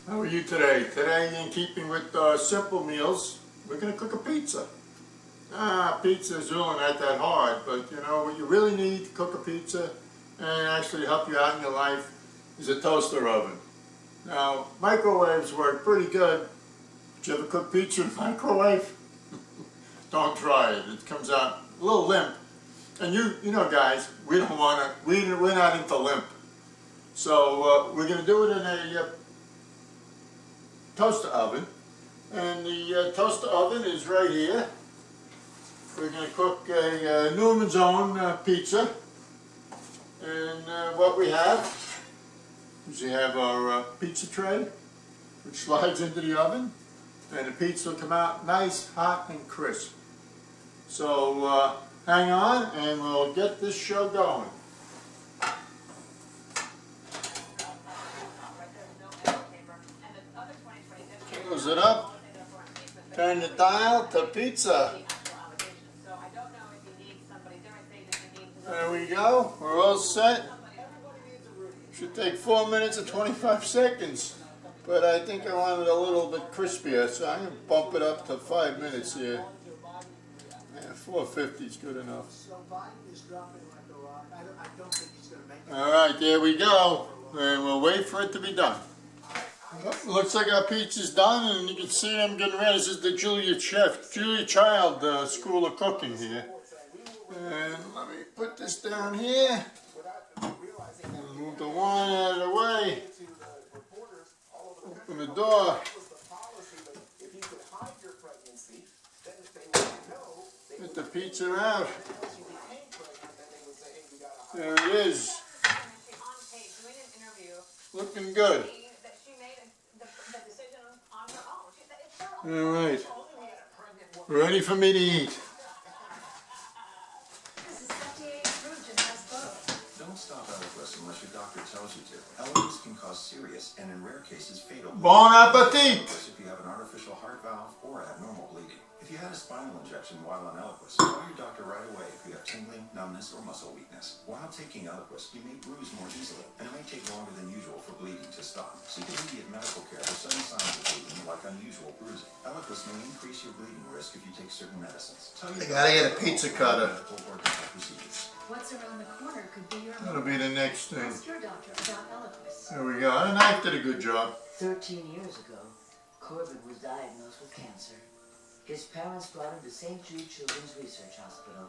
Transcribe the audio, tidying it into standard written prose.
How are you today? Today, in keeping with simple meals, we're going to cook a pizza. Pizza is really not that hard, but you know what you really need to cook a pizza and actually help you out in your life is a toaster oven. Now, microwaves work pretty good. Did you ever cook pizza in a microwave? Don't try it. It comes out a little limp. And you know, guys, we don't want to. We're not into limp. So we're going to do it in a toaster oven, and the toaster oven is right here. We're going to cook a Newman's Own pizza, and what we have is we have our pizza tray, which slides into the oven, and the pizza will come out nice, hot, and crisp. So hang on, and we'll get this show going. Close it up, turn the dial to pizza. There we go, we're all set. Should take 4 minutes and 25 seconds, but I think I want it a little bit crispier, so I'm going to bump it up to 5 minutes here. Yeah, 450 is good enough. Alright, there we go, and we'll wait for it to be done. Looks like our pizza's done, and you can see them getting ready. This is the Julia Child School of Cooking here. And let me put this down here. And move the wine out of the way. Open the door. Get the pizza out. There it is. Looking good. All right, ready for me to eat. Don't stop Eliquis unless your doctor tells you to. Eliquis can cause serious and, in rare cases, fatal bleeding. Bon appetit! If you have an artificial heart valve or abnormal bleeding. If you had a spinal injection while on Eliquis, call your doctor right away if you have tingling, numbness, or muscle weakness. While taking Eliquis, you may bruise more easily, and it may take longer than usual for bleeding to stop. Seek immediate medical care for sudden signs of bleeding, like unusual bruising. Eliquis may increase your bleeding risk if you take certain medicines. I gotta get a pizza cutter. What's around the corner could be your That'll be the next thing. Ask your doctor about Eliquis. There we go. The knife did a good job. 13 years ago, Corbett was diagnosed with cancer. His parents brought him to St. Jude Children's Research Hospital.